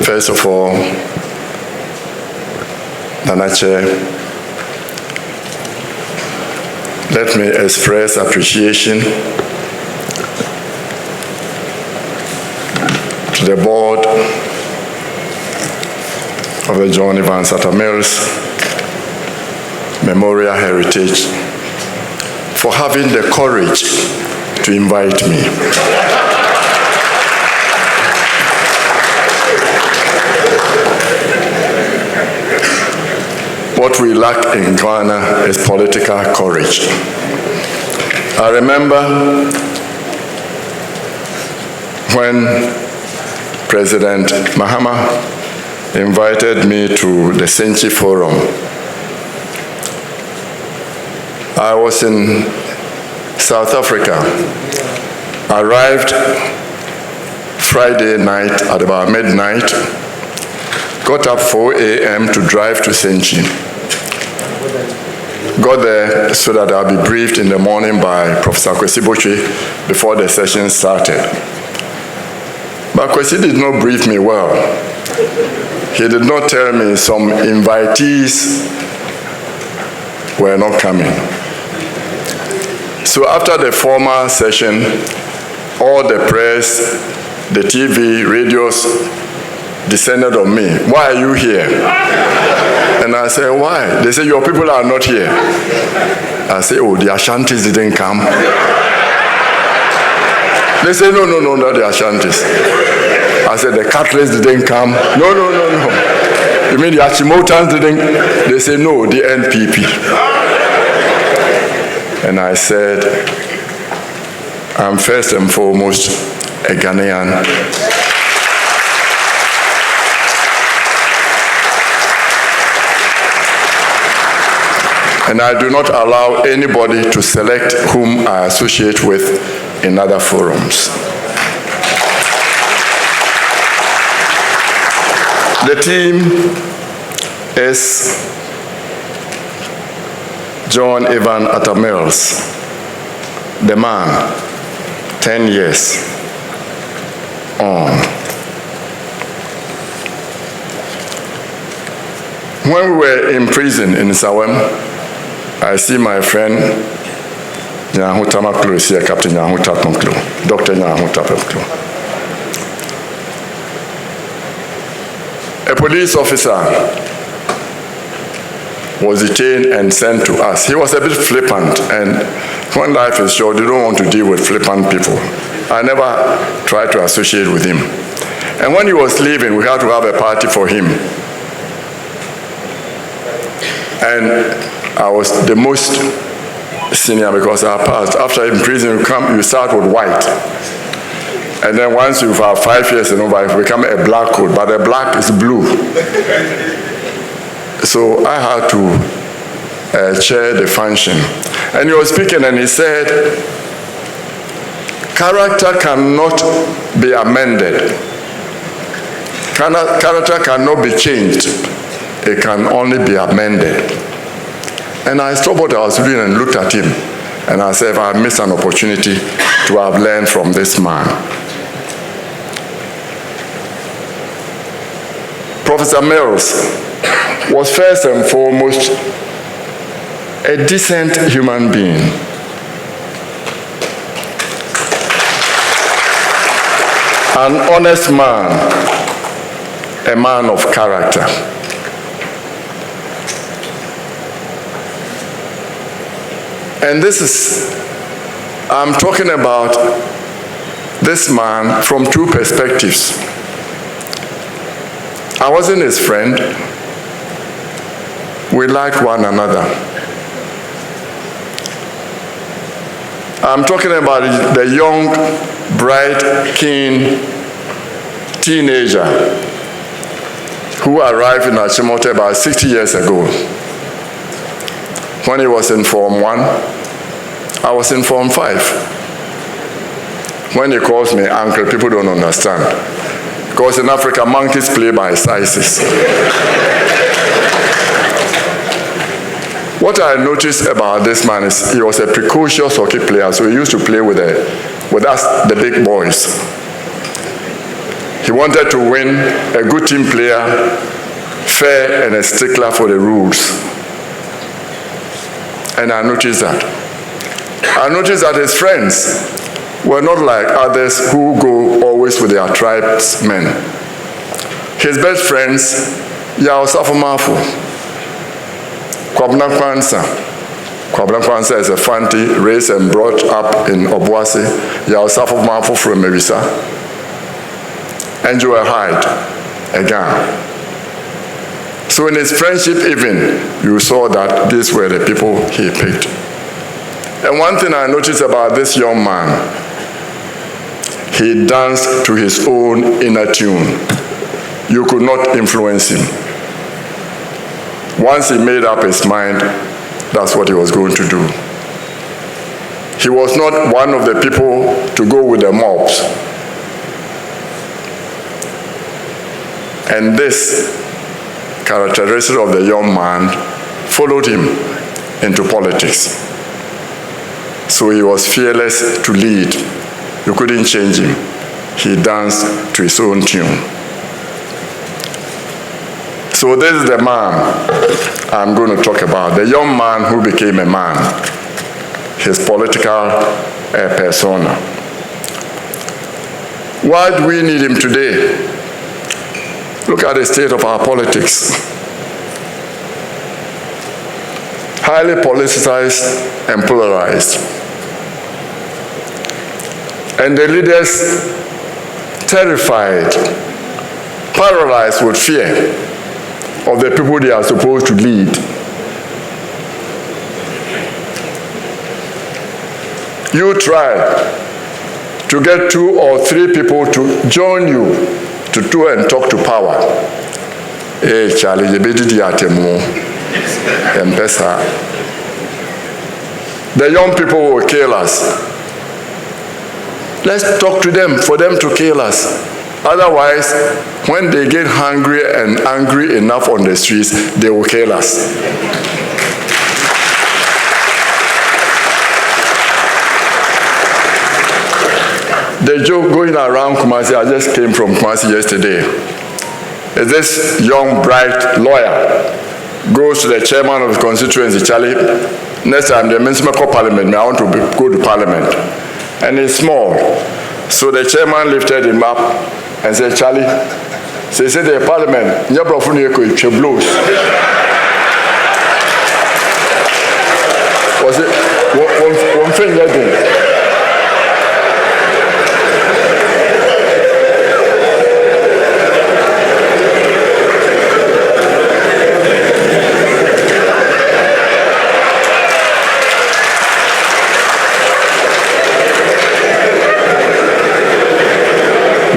First of all, Nanache, let me express appreciation to the board of the John Evans Atta Mills Memorial Heritage for having the courage to invite me. What we lack in Ghana is political courage. I remember when President Mahamas invited me to the Senchi Forum. I was in South Africa. I arrived Friday night at about midnight, got up 4 a.m. to drive to Senchi. Got there so that I'll be briefed in the morning by Professor Kwesi Botwe before the session started. But Kwesi did not brief me well. He did not tell me some invitees were not coming. So after the formal session, all the press, the TV, radios descended on me. Why are you here? And I said, why? They said, your people are not here. I said, oh, the Ashantis didn't come. They said, no, not the Ashantis. I said, the Catholics didn't come. No. You mean the Achimotans didn't? They said, no, the NPP. And I said, I'm first and foremost a Ghanaian. And I do not allow anybody to select whom I associate with in other forums. The team is John Evans Atta Mills, the man, 10 years on. When we were in prison in Sawem, I see my friend Nyahu Tamaklo is here, Captain Nyahu Tamaklo, Dr. Nyahu Tamaklo. A police officer was detained and sent to us. He was a bit flippant, and when life is short, you don't want to deal with flippant people. I never tried to associate with him. And when he was leaving, we had to have a party for him. And I was the most senior because I passed. After in prison, you start with white. And then once you've had 5 years and over, you become a black coat, but the black is blue. So I had to chair the function. And he was speaking and he said, character cannot be amended. Character cannot be changed. It can only be amended. And I stopped what I was doing and looked at him. And I said, I missed an opportunity to have learned from this man. Professor Mills was first and foremost a decent human being. An honest man, a man of character. And this is, I'm talking about this man from two perspectives. I wasn't his friend. We liked one another. I'm talking about the young, bright, keen teenager who arrived in Achimota about 60 years ago. When he was in Form 1, I was in Form 5. When he calls me uncle, people don't understand. Because in Africa, monkeys play by sizes. What I noticed about this man is he was a precocious hockey player, so he used to play with us, the big boys. He wanted to win, a good team player, fair and a stickler for the rules. And I noticed that. I noticed that his friends were not like others who go always with their tribesmen. His best friends, Yao Safumafu, Kwabna Kwanza. Kwabna Kwanza is a Fanti, raised and brought up in Obuasi. Yao Safumafu from Merisa. And Joel Hyde, a Ghana. So in his friendship even, you saw that these were the people he picked. And one thing I noticed about this young man, he danced to his own inner tune. You could not influence him. Once he made up his mind, that's what he was going to do. He was not one of the people to go with the mobs. And this characteristic of the young man followed him into politics. So he was fearless to lead. You couldn't change him. He danced to his own tune. So this is the man I'm going to talk about, the young man who became a man, his political persona. Why do we need him today? Look at the state of our politics. Highly politicized and polarized. And the leaders terrified, paralyzed with fear of the people they are supposed to lead. You try to get 2 or 3 people to join you to tour and talk to power. Hey, Charlie, the young people will kill us. Let's talk to them for them to kill us. Otherwise, when they get hungry and angry enough on the streets, they will kill us. The joke going around Kumasi, I just came from Kumasi yesterday, is this young, bright lawyer goes to the chairman of the constituency, Charlie, next time the Minister of Parliament, I want to go to Parliament. And he's small. So the chairman lifted him up and said, Charlie, so he said, the Parliament, blows. Was it one thing that day?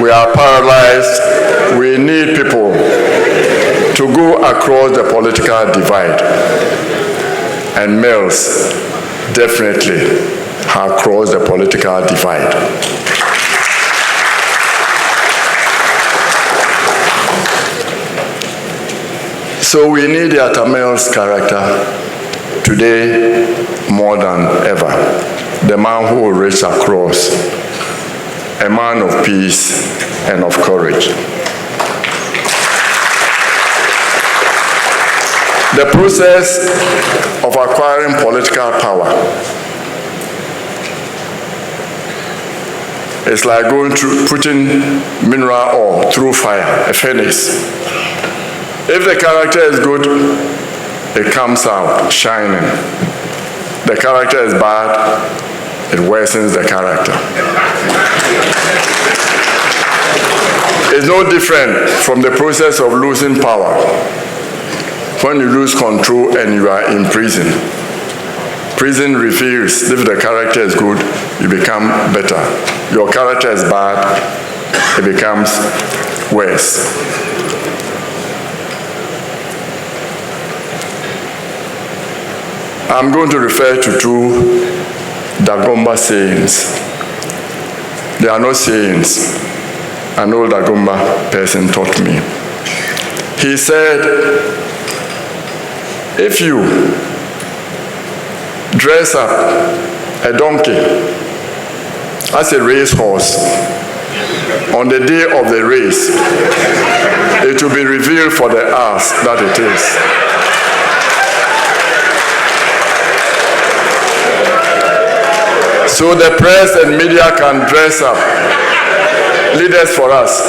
We are paralyzed. We need people to go across the political divide. And Mills definitely have crossed the political divide. So we need Yatta Mills' character today more than ever. The man who will reach across, a man of peace and of courage. The process of acquiring political power is like going through putting mineral ore through fire, a furnace. If the character is good, it comes out shining. The character is bad, it worsens the character. It's no different from the process of losing power. When you lose control and you are in prison, prison reveals if the character is good, you become better. Your character is bad, it becomes worse. I'm going to refer to 2 Dagomba sayings. They are not sayings. An old Dagomba person taught me. He said, if you dress up a donkey as a racehorse on the day of the race, it will be revealed for the us that it is. So the press and media can dress up leaders for us,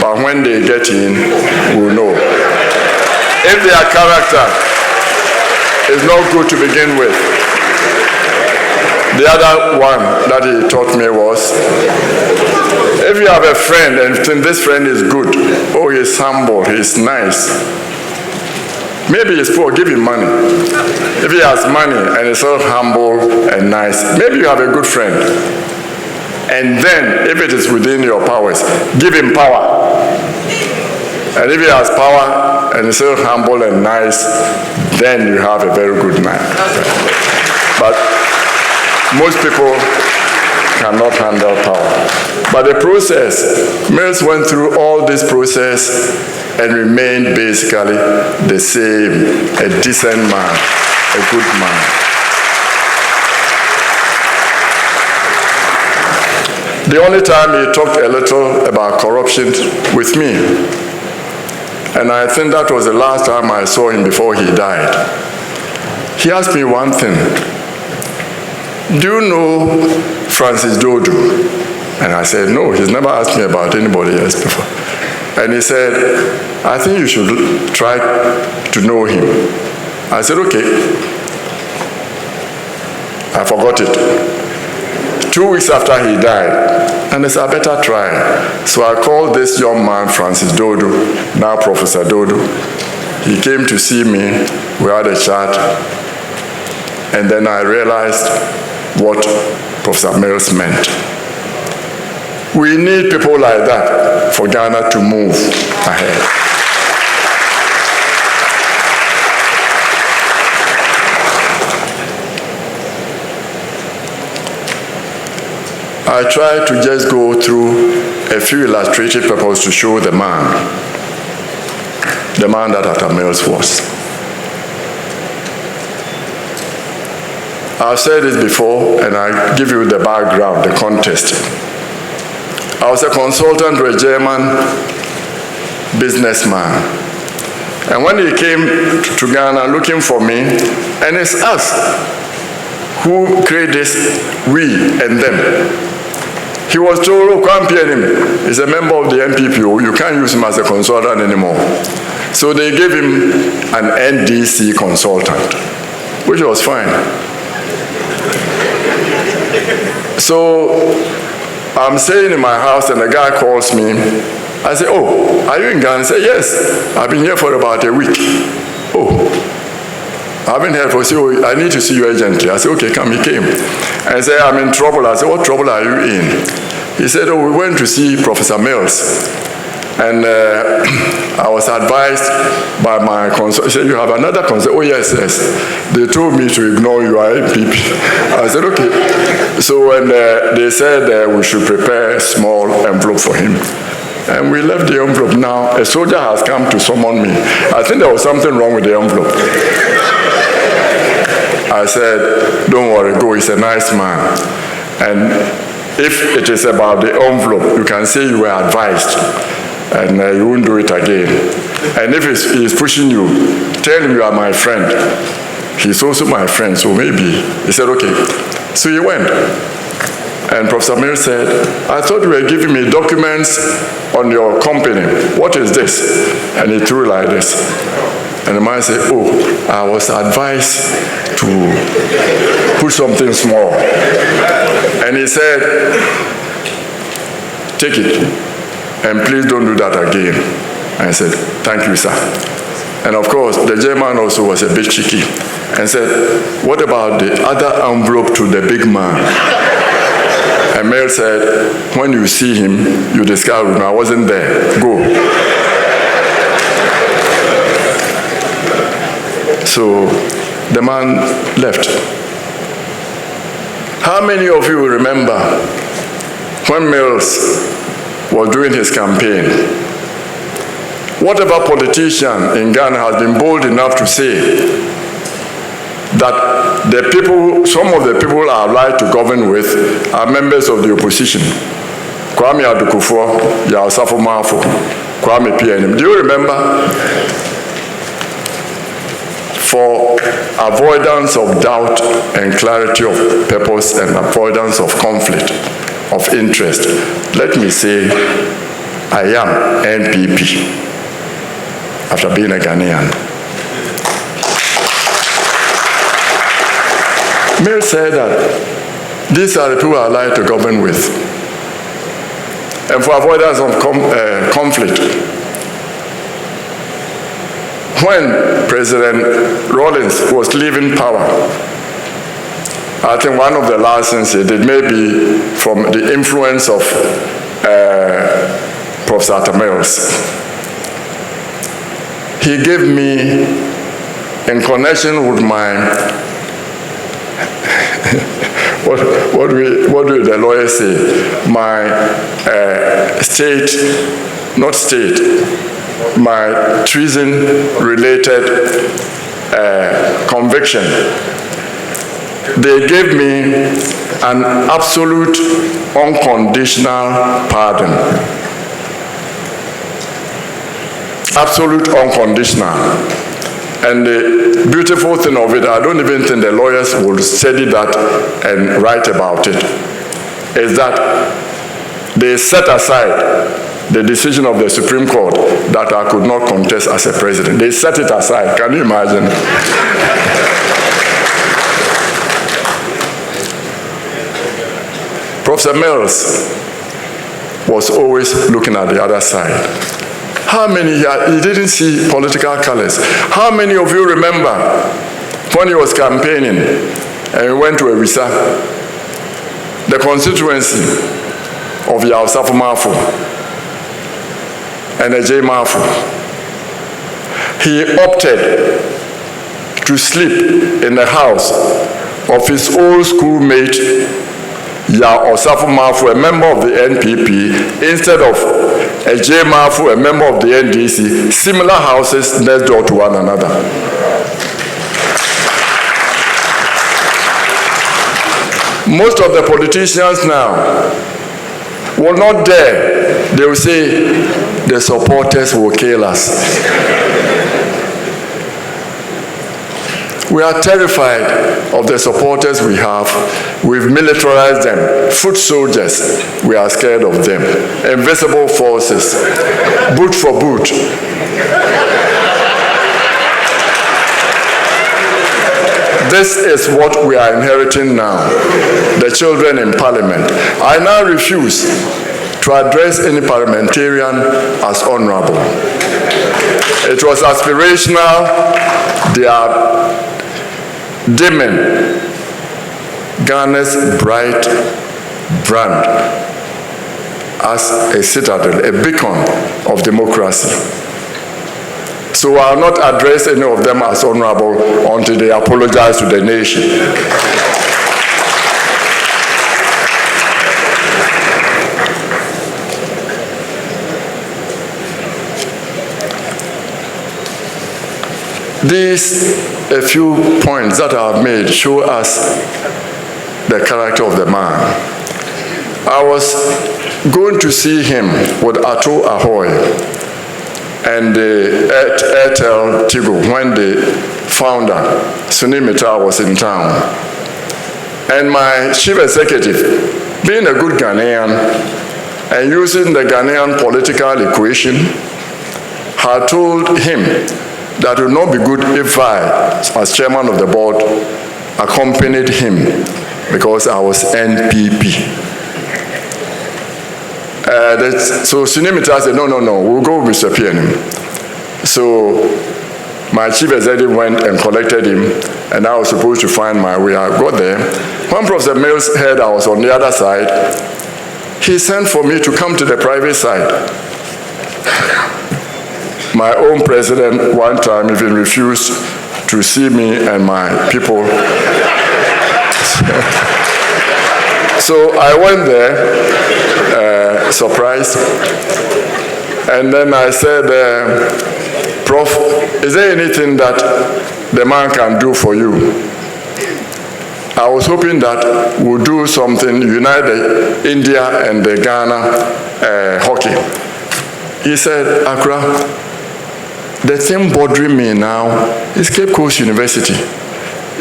but when they get in, we'll know. If their character is not good to begin with. The other one that he taught me was, if you have a friend and think this friend is good, oh, he's humble, he's nice, maybe he's poor, give him money. If he has money and is so humble and nice, maybe you have a good friend. And then, if it is within your powers, give him power. And if he has power and is so humble and nice, then you have a very good man. But most people cannot handle power. But the process, Mills went through all this process and remained basically the same, a decent man, a good man. The only time he talked a little about corruption with me, and I think that was the last time I saw him before he died. He asked me one thing. Do you know Francis Dodu? And I said, no, he's never asked me about anybody else before. And he said, I think you should try to know him. I said, okay. I forgot it. 2 weeks after he died, and I said, I better try. So I called this young man, Francis Dodu, now Professor Dodu. He came to see me, we had a chat, and then I realized what Professor Mills meant. We need people like that for Ghana to move ahead. I tried to just go through a few illustrative purposes to show the man that Dr. Mills was. I've said this before, and I give you the background, the context. I was a consultant to a German businessman. And when he came to Ghana looking for me, and it's us who create this we and them. He was told, oh, Kwame Pianim is a member of the MPPO. You can't use him as a consultant anymore. So they gave him an NDC consultant, which was fine. So I'm staying in my house and a guy calls me. I say, oh, are you in Ghana? He said, yes, I've been here for about a week. Oh, I've been here for, oh, I need to see you urgently. I said, okay, come. He came. And he said, I'm in trouble. I said, what trouble are you in? He said, oh, we went to see Professor Mills. And I was advised by my consultant. He said, you have another consultant? Oh, yes, yes. They told me to ignore you, IPP. I said, okay. So when they said we should prepare a small envelope for him. And we left the envelope. Now, a soldier has come to summon me. I think there was something wrong with the envelope. I said, don't worry, go, he's a nice man. And if it is about the envelope, you can say you were advised. And you won't do it again. And if he's pushing you, tell him you are my friend. He's also my friend, so maybe. He said, okay. So he went. And Professor Mills said, I thought you were giving me documents on your company. What is this? And he threw like this. And the man said, oh, I was advised to put something small. And he said, take it. And please don't do that again. And I said, thank you, sir. And of course, the German also was a bit cheeky and said, what about the other envelope to the big man? And Mills said, when you see him, you discover him. I wasn't there. Go. So the man left. How many of you remember when Mills was doing his campaign? Whatever politician in Ghana has been bold enough to say that the people, some of the people I would like to govern with are members of the opposition. Kwame Adukufo, Yaosafo Mafo, Kwame Pianim. Do you remember? For avoidance of doubt and clarity of purpose and avoidance of conflict of interest, let me say I am NPP after being a Ghanaian. Mills said that these are the people I like to govern with. And for avoidance of conflict, when President Rawlings was leaving power, I think one of the last things he did, maybe from the influence of Prof. Mills, he gave me, in connection with my, what do the lawyers say, my my treason-related conviction. They gave me an absolute unconditional pardon. Absolute unconditional. And the beautiful thing of it, I don't even think the lawyers will study that and write about it, is that they set aside the decision of the Supreme Court that I could not contest as a president. They set it aside. Can you imagine? Professor Mills was always looking at the other side. How many, he didn't see political colors. How many of you remember when he was campaigning and he went to Ewisa, the constituency of Yaosafo Mafo and JEA Mafo? He opted to sleep in the house of his old schoolmate, Yaosafo Mafo, a member of the NPP, instead of JEA Mafo, a member of the NDC, similar houses next door to one another. Most of the politicians now will not dare. They will say, the supporters will kill us. We are terrified of the supporters we have. We've militarized them. Foot soldiers, we are scared of them. Invisible forces, boot for boot. This is what we are inheriting now, the children in parliament. I now refuse to address any parliamentarian as honorable. It was aspirational. They are dimming Ghana's bright brand as a citadel, a beacon of democracy. So I will not address any of them as honorable until they apologize to the nation. These a few points that I have made show us the character of the man. I was going to see him with Ato Ahoy and Airtel Tigo when the founder, Suni Mita, was in town. And my chief executive, being a good Ghanaian and using the Ghanaian political equation, had told him that it would not be good if I, as chairman of the board, accompanied him because I was NPP. So Sunimita said, no, we'll go with Mr. Pianim. So my chief executive went and collected him, and I was supposed to find my way. I got there. When Professor Mills heard I was on the other side, he sent for me to come to the private side. My own president one time even refused to see me and my people. So I went there, surprised, and then I said, Prof, is there anything that the man can do for you? I was hoping that we'll do something, unite the India and the Ghana hockey. He said, Accra, the thing bothering me now is Cape Coast University.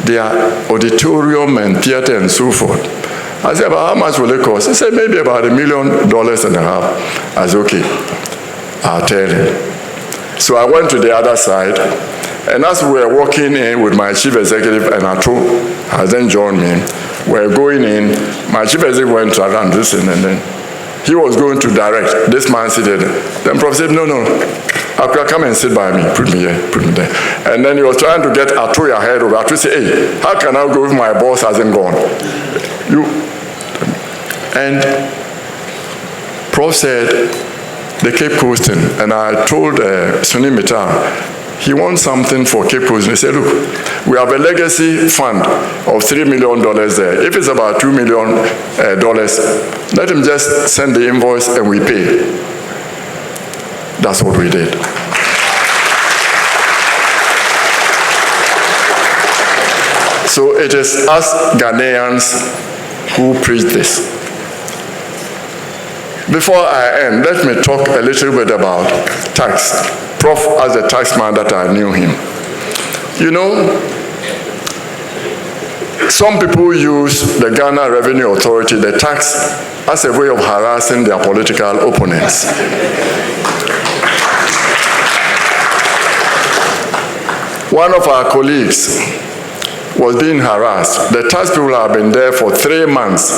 Their auditorium and theater and so forth. I said, about how much will it cost? He said, maybe about $1.5 million. I said, okay, I'll tell him. So I went to the other side, and as we were walking in with my chief executive and Ato, has then joined me, we were going in, my chief executive went to around this, and then he was going to direct. This man seated. Then Prof said, no, Akra, come and sit by me. Put me here, put me there. And then he was trying to get Ato ahead of Ato. Say, hey, how can I go if my boss hasn't gone? And Prof said, the Cape Coastin, and I told Suni Mitar, he wants something for Cape Coast. And he said, look, we have a legacy fund of $3 million there. If it's about $2 million, let him just send the invoice and we pay. That's what we did. So it is us Ghanaians who preach this. Before I end, let me talk a little bit about tax. Prof, as a taxman that I knew him. You know, some people use the Ghana Revenue Authority, the tax, as a way of harassing their political opponents. One of our colleagues was being harassed. The tax people have been there for 3 months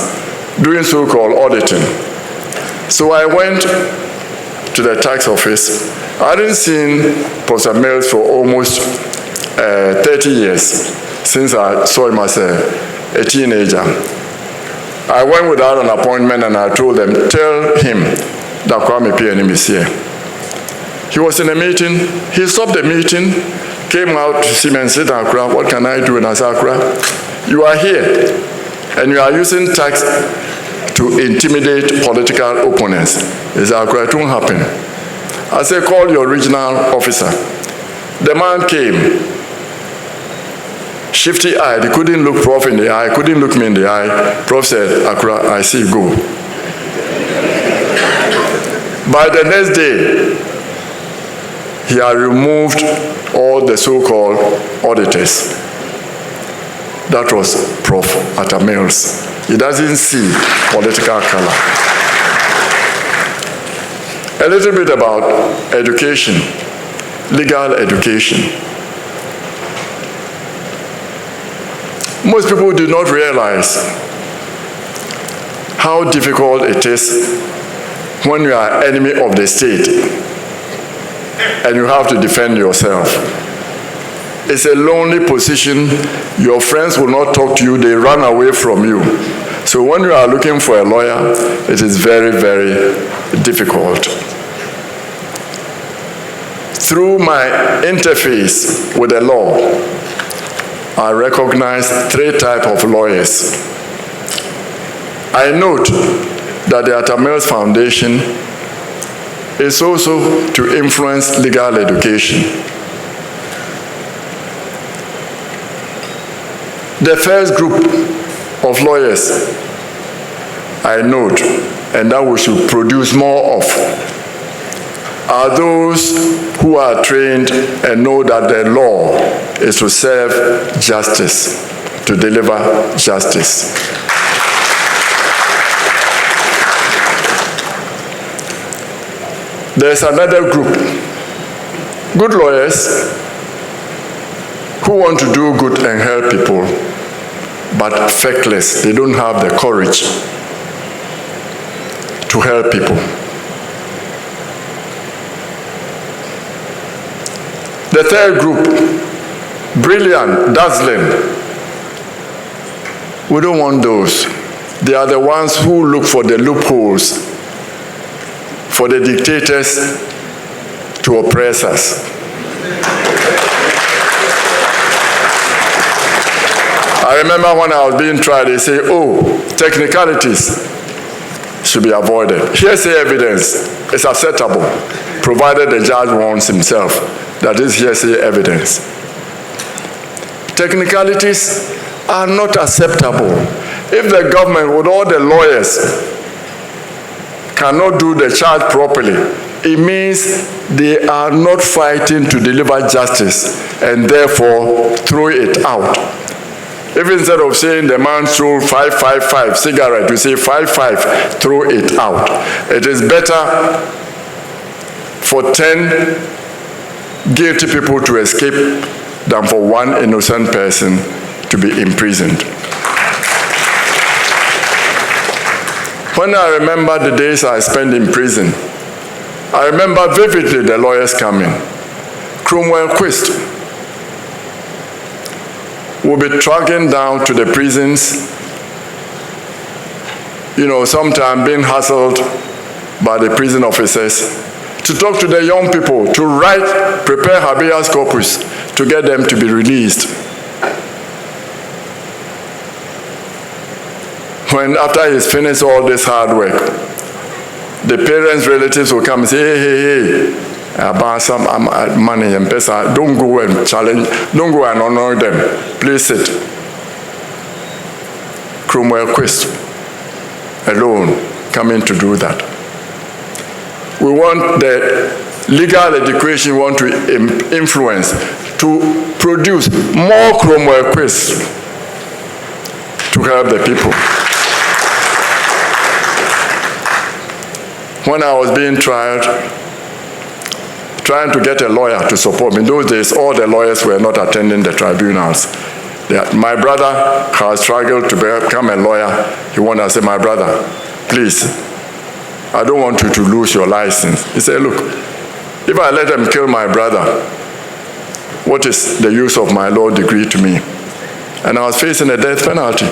doing so-called auditing. So I went to the tax office. I hadn't seen Professor Mills for almost 30 years, since I saw him as a teenager. I went without an appointment and I told them, tell him that Kwame Pianim is here. He was in a meeting. He stopped the meeting, came out to see me and said, Accra, what can I do? And I said, Accra, you are here and you are using tax to intimidate political opponents. He said, Accra, it won't happen. I said, call your regional officer. The man came, shifty eyed. He couldn't look Prof in the eye, couldn't look me in the eye. Prof said, Accra, I see, go. By the next day, he had removed all the so-called auditors. That was Prof. at Mills. He doesn't see political color. A little bit about education, legal education. Most people do not realize how difficult it is when you are enemy of the state and you have to defend yourself. It's a lonely position. Your friends will not talk to you. They run away from you. So when you are looking for a lawyer, it is very, very difficult. Through my interface with the law, I recognize 3 types of lawyers. I note that the Atta Mills Foundation is also to influence legal education. The first group of lawyers I note, and that we should produce more of, are those who are trained and know that the law is to serve justice, to deliver justice. There's another group, good lawyers who want to do good and help people, but feckless. They don't have the courage to help people. The third group, brilliant, dazzling. We don't want those. They are the ones who look for the loopholes, for the dictators to oppress us. I remember when I was being tried, they say, oh, technicalities should be avoided. Hearsay evidence is acceptable, provided the judge warns himself that is hearsay evidence. Technicalities are not acceptable. If the government, with all the lawyers, cannot do the charge properly, it means they are not fighting to deliver justice and therefore throw it out. If instead of saying the man stole 555 cigarette, you say 55, throw it out. It is better for 10 guilty people to escape than for one innocent person to be imprisoned. When I remember the days I spent in prison, I remember vividly the lawyers coming. Cromwell Quist will be tracking down to the prisons, sometimes being hassled by the prison officers, to talk to the young people, to prepare habeas corpus, to get them to be released. When after he's finished all this hard work, the parents' relatives will come and say, hey, about some money and pesa, don't go and challenge, don't go and honor them. Please sit. Cromwell Quist alone coming to do that. We want the legal education, we want to influence, to produce more Cromwell Quists to help the people. When I was being tried, trying to get a lawyer to support me. In those days, all the lawyers were not attending the tribunals. My brother has struggled to become a lawyer. He wanted to say, my brother, please, I don't want you to lose your license. He said, look, if I let them kill my brother, what is the use of my law degree to me? And I was facing a death penalty.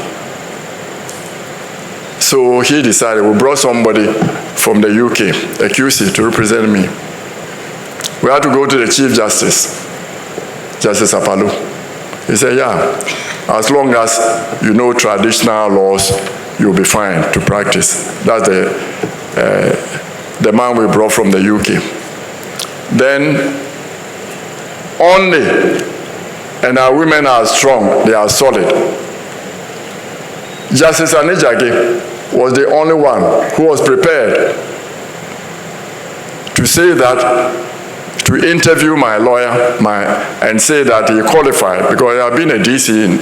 So he decided, we brought somebody from the UK, a QC, to represent me. We had to go to the Chief Justice, Justice Apalo. He said, yeah, as long as you know traditional laws, you'll be fine to practice. That's the man we brought from the UK. Then, only, and our women are strong, they are solid. Justice Anijage was the only one who was prepared to say that, to interview my lawyer and say that he qualified, because he had been a DC in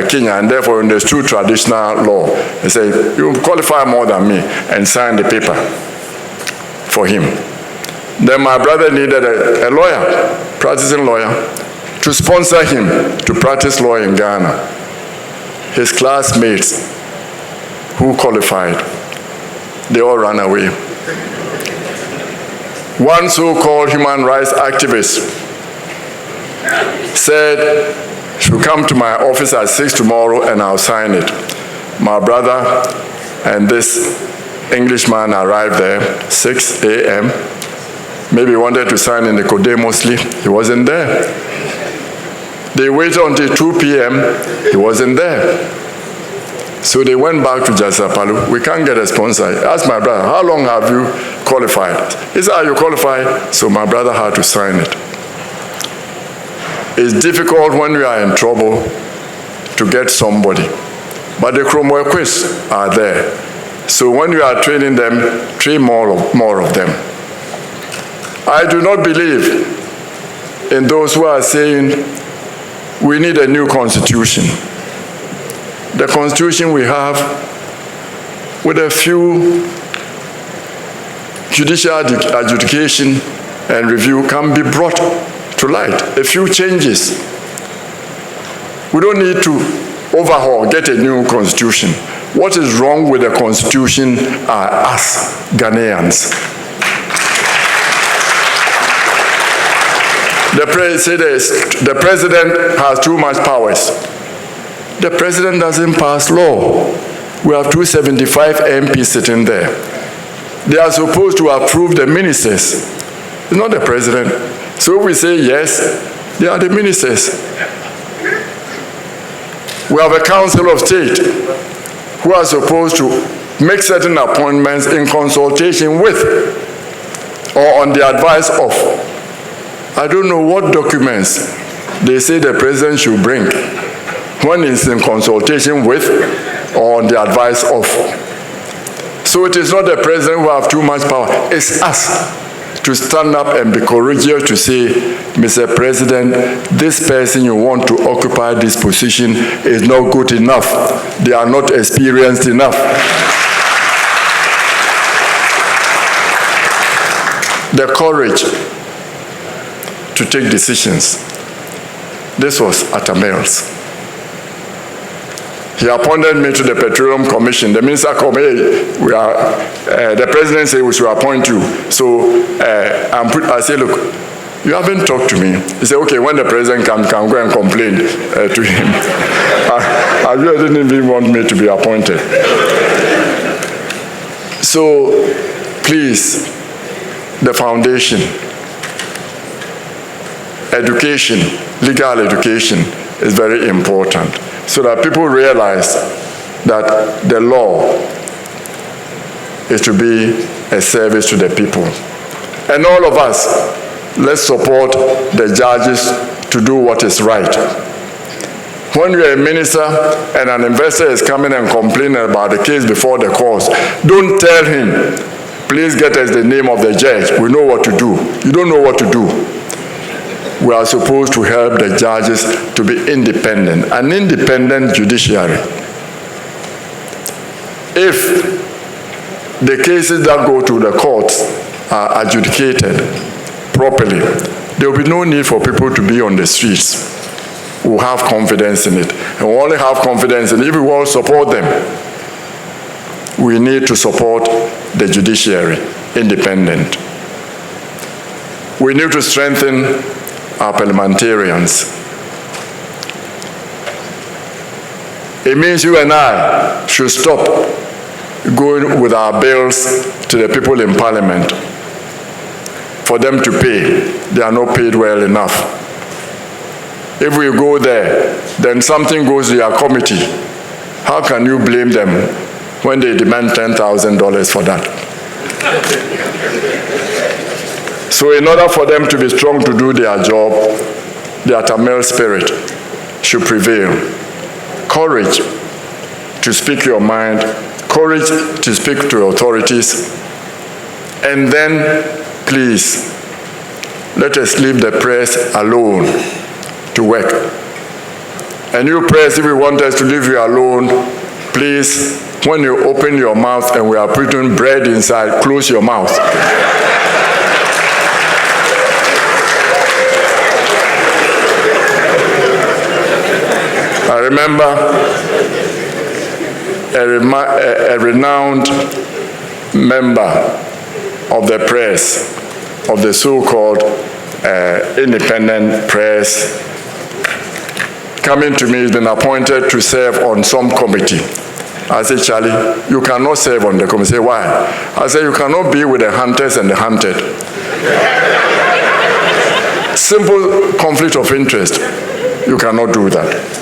Kenya and therefore understood traditional law. He said, you qualify more than me, and signed the paper for him. Then my brother needed a lawyer, practicing lawyer, to sponsor him to practice law in Ghana. His classmates who qualified, they all ran away. One so-called human rights activist said, she'll come to my office at 6 tomorrow and I'll sign it. My brother and this Englishman arrived there, 6 a.m. Maybe he wanted to sign in the Kodemosli. He wasn't there. They waited until 2 p.m. He wasn't there. So they went back to Justice Apalo. We can't get a sponsor. I asked my brother, how long have you qualified? He said, are you qualified? So my brother had to sign it. It's difficult when you are in trouble to get somebody. But the Cromwell Quists are there. So when you are training them, train more of them. I do not believe in those who are saying we need a new constitution. The constitution we have, with a few judicial adjudication and review, can be brought to light. A few changes. We don't need to overhaul, get a new constitution. What is wrong with the constitution are us, Ghanaians. The president has too much powers. The president doesn't pass law. We have 275 MPs sitting there. They are supposed to approve the ministers. It's not the president. So if we say yes, they are the ministers. We have a council of state who are supposed to make certain appointments in consultation with or on the advice of. I don't know what documents they say the president should bring when it's in consultation with or on the advice of. So it is not the president who have too much power. It's us to stand up and be courageous to say, Mr. President, this person you want to occupy this position is not good enough. They are not experienced enough. The courage to take decisions. This was at Mills. He appointed me to the Petroleum Commission. The minister called me, the president said we should appoint you. So I said, look, you haven't talked to me. He said, okay, when the president comes, can go and complain to him. I really didn't even want me to be appointed. So, please, the foundation, education, legal education is very important, so that people realize that the law is to be a service to the people. And all of us, let's support the judges to do what is right. When you're a minister and an investor is coming and complaining about the case before the courts, don't tell him, please get us the name of the judge. We know what to do. You don't know what to do. We are supposed to help the judges to be independent, an independent judiciary. If the cases that go to the courts are adjudicated properly, there will be no need for people to be on the streets. We'll have confidence in it. And we only have confidence in it if we will support them. We need to support the judiciary, independent. We need to strengthen our parliamentarians. It means you and I should stop going with our bills to the people in Parliament for them to pay. They are not paid well enough. If we go there, then something goes to your committee. How can you blame them when they demand $10,000 for that? So in order for them to be strong to do their job, their Tamil spirit should prevail. Courage to speak your mind, courage to speak to authorities, and then, please, let us leave the press alone to work. And you press, if you want us to leave you alone, please, when you open your mouth and we are putting bread inside, close your mouth. I remember a renowned member of the press, of the so-called independent press, coming to me, he's been appointed to serve on some committee. I said, Charlie, you cannot serve on the committee. He said, why? I said, you cannot be with the hunters and the hunted. Simple conflict of interest. You cannot do that.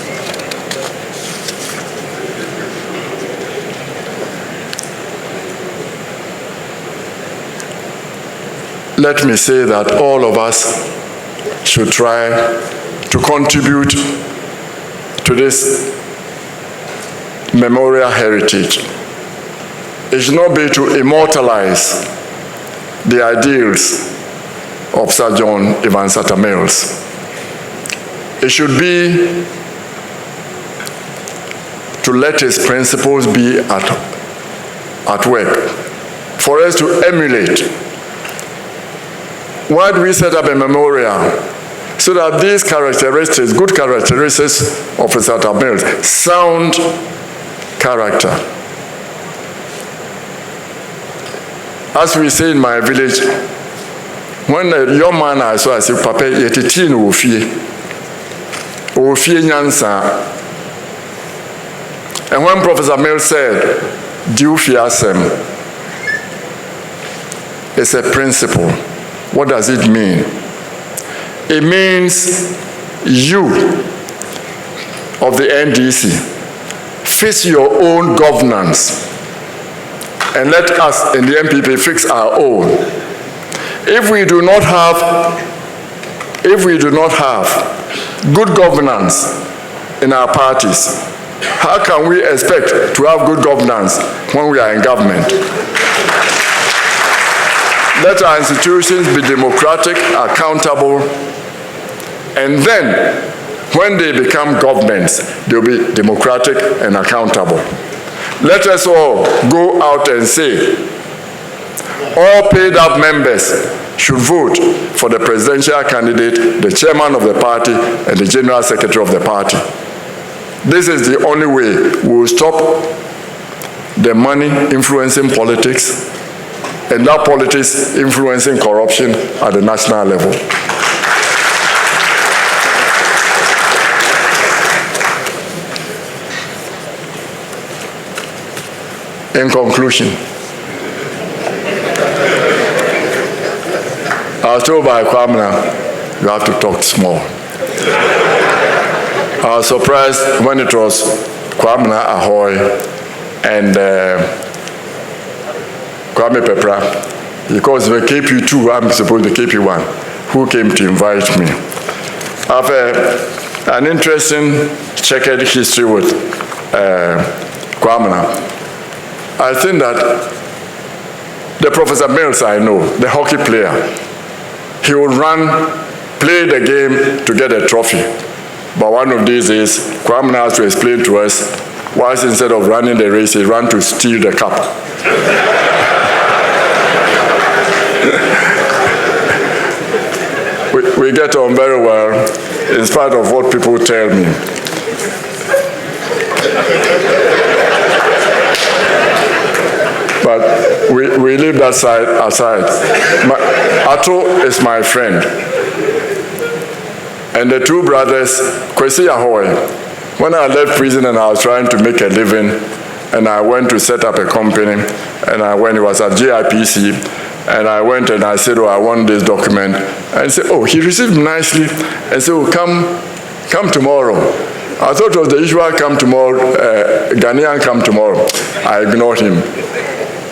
Let me say that all of us should try to contribute to this memorial heritage. It should not be to immortalize the ideals of Sir John Evans Atta Mills. It should be to let his principles be at work, for us to emulate. Why do we set up a memorial? So that these characteristics, good characteristics of Sir Atta Mills, sound character. As we say in my village, when a young man I saw, I said, Papa, yetiti no ofie nyansa. And when Professor Mills said, "Do fear sem," it's a principle. What does it mean? It means you of the NDC fix your own governance and let us in the MPP fix our own. If we do not have good governance, in our parties. How can we expect to have good governance when we are in government? Let our institutions be democratic, accountable, and then when they become governments, they'll be democratic and accountable. Let us all go out and say, all paid-up members should vote for the presidential candidate, the chairman of the party, and the general secretary of the party. This is the only way we will stop the money influencing politics and that politics influencing corruption at the national level. In conclusion, I was told by Kwame, you have to talk small. I was surprised when it was Kwame Ahoy and Kwame Pepra, because the KP2, I'm supposed to be KP1, who came to invite me. I have an interesting checkered history with Kwame. I think that the Professor Mills I know, the hockey player, he would play the game to get a trophy. But one of these days, Kwame has to explain to us why instead of running the race, he ran to steal the cup. we get on very well, in spite of what people tell me. But we leave that side aside. Ato is my friend. And the two brothers, Kwesi Ahoy, when I left prison and I was trying to make a living, and I went to set up a company, and it was at JIPC, and I went and I said, oh, I want this document. And he said, oh, he received nicely, and said, oh, come tomorrow. I thought it was the usual come tomorrow, Ghanaian come tomorrow. I ignored him.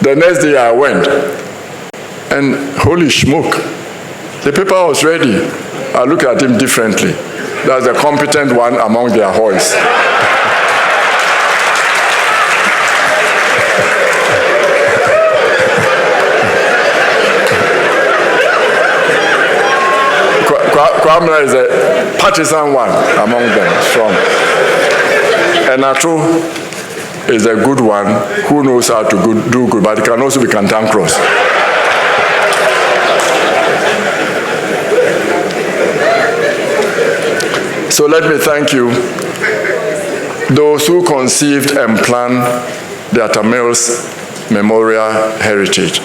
The next day I went, and holy smoke, the paper was ready. I look at him differently. That's a competent one among their Ahoys. Kwame is a partisan one among them, strong. And Ato is a good one who knows how to do good, but he can also be cantankerous. So let me thank you, those who conceived and planned the Mills Memorial Heritage.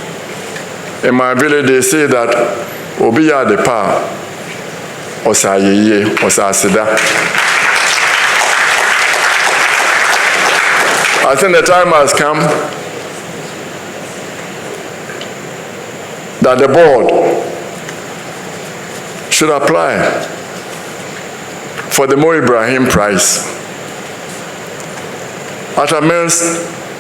In my village, they say that Obiya de Pa, Osayeye, Osasida. I think the time has come that the board should apply for the Mo Ibrahim Prize. Mills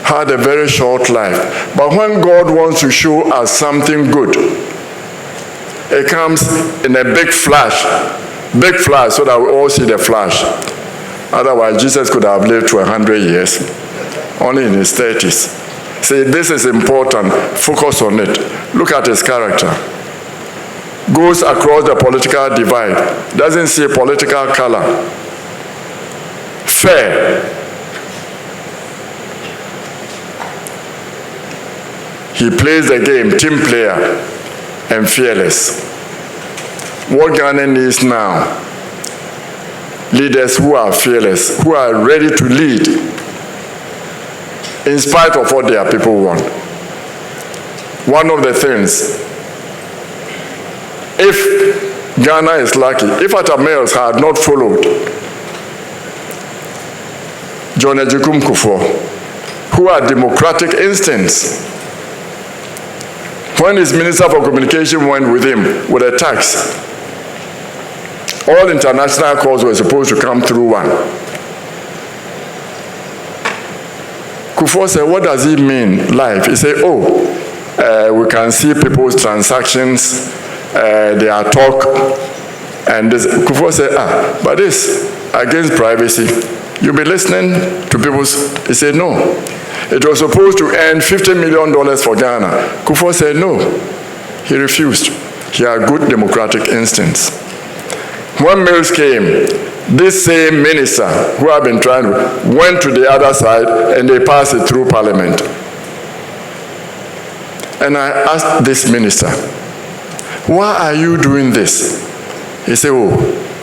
had a very short life, but when God wants to show us something good, it comes in a big flash, so that we all see the flash. Otherwise, Jesus could have lived to 100 years, only in his 30s. See, this is important. Focus on it. Look at his character. Goes across the political divide, doesn't see political color. Fair. He plays the game, team player, and fearless. What Ghana needs now, leaders who are fearless, who are ready to lead, in spite of what their people want. One of the things, if Ghana is lucky, if Mills had not followed John Ejikum Kufuor, who had democratic instincts, when his Minister for Communication went with him with a tax, all international calls were supposed to come through one. Kufuor said, what does it mean, live? He said, we can see people's transactions, their talk, and this. Kufuor said, but this, against privacy. You'll be listening to people. He said no. It was supposed to earn $50 million for Ghana. Kufuor said no. He refused. He had good democratic instincts. When Mills came, this same minister who had been trying to went to the other side and they passed it through Parliament. And I asked this minister, why are you doing this? He said, oh,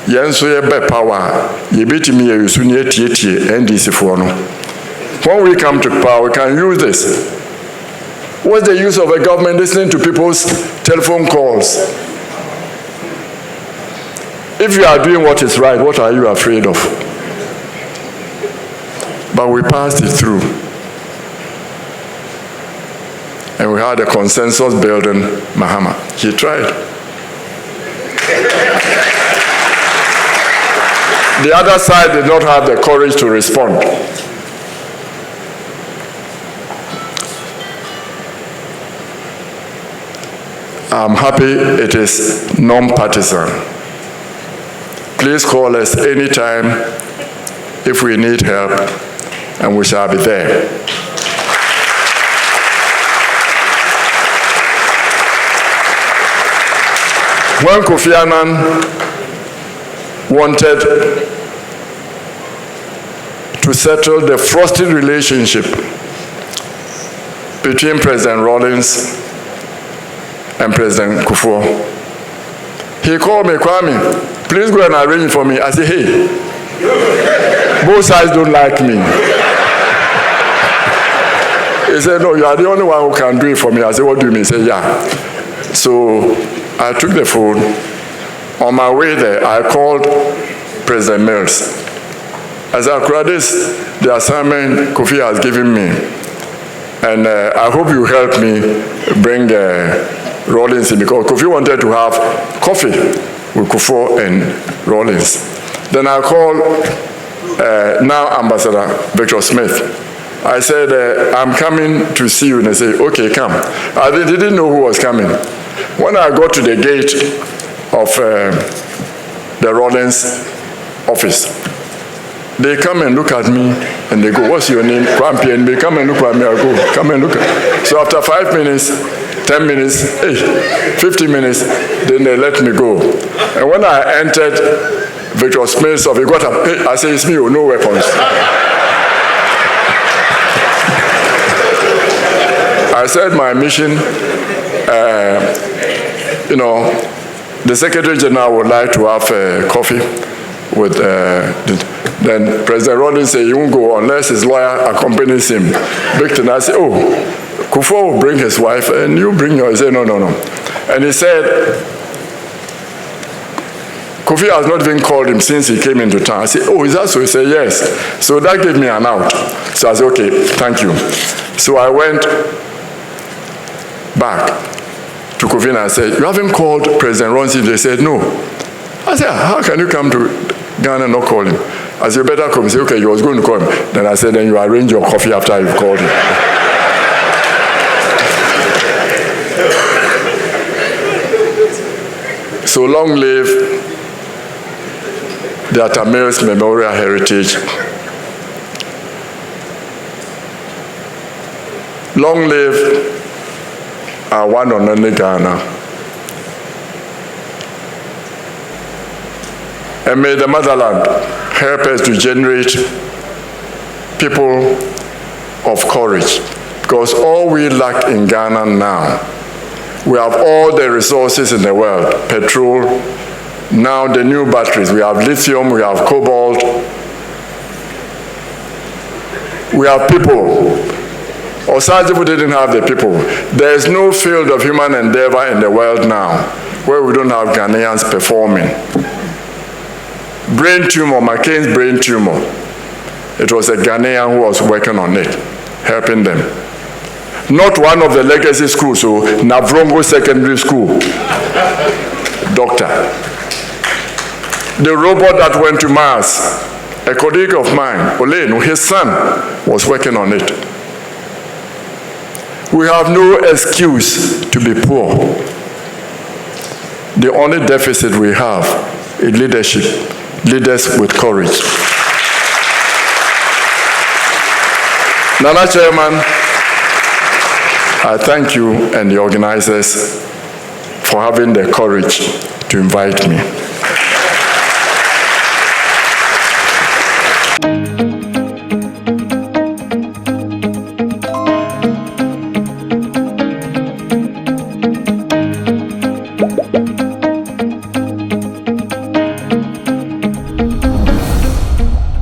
yenso yebe power, yebiti mi yusu ni eti NDC for no. When we come to power, we can use this. What's the use of a government listening to people's telephone calls? If you are doing what is right, what are you afraid of? But we passed it through. And we had a consensus building Mahamas. He tried. The other side did not have the courage to respond. I'm happy it is non-partisan. Please call us anytime if we need help, and we shall be there. When Kofi Annan wanted to settle the frosty relationship between President Rawlings and President Kufuor, he called me, Kwame, please go and arrange it for me. I said, hey, both sides don't like me. He said, no, you are the only one who can do it for me. I said, what do you mean? He said, yeah. So I took the phone. On my way there, I called President Mills. I said, this the assignment Kofi has given me. And I hope you help me bring Rawlings in, because Kofi wanted to have coffee with Kufuor and Rawlings. Then I called now Ambassador Victor Smith. I said, I'm coming to see you. And they said, okay, come. I didn't know who was coming. When I got to the gate of the Rawlings office, they come and look at me and they go, what's your name? Kwame Pianim. They come and look at me. I go, come and look at me. So after 5 minutes, 10 minutes, 15 minutes, then they let me go. And when I entered Victor Smith's office, he got up. Hey, I said, it's me, no weapons. I said my mission, the Secretary General would like to have coffee with, then President Rawlings said he won't go unless his lawyer accompanies him. Victor, I said, oh, Kufuor will bring his wife and you bring yours. He said, no. And he said, Kofi has not even called him since he came into town. I said, oh, is that so? He said, yes. So that gave me an out. So I said, okay, thank you. So I went back to Kofi and I said, you haven't called President Rawlings? They said, no. I said, how can you come to Ghana and not call him? I said, you better come. He said, okay, you was going to call him. Then I said, then you arrange your coffee after you've called him. So long live the JEA Mills Memorial Heritage. Long live our one and only Ghana. And may the motherland help us to generate people of courage. Because all we lack in Ghana now, we have all the resources in the world, petrol, now the new batteries. We have lithium, we have cobalt, we have people. Osajibu didn't have the people. There is no field of human endeavor in the world now where we don't have Ghanaians performing. Brain tumor, McCain's brain tumor. It was a Ghanaian who was working on it, helping them. Not one of the legacy schools, so Navrongo Secondary School. Doctor. The robot that went to Mars, a colleague of mine, Olenu, his son, was working on it. We have no excuse to be poor. The only deficit we have is leadership. Leaders with Courage. Nana Chairman, I thank you and the organizers for having the courage to invite me.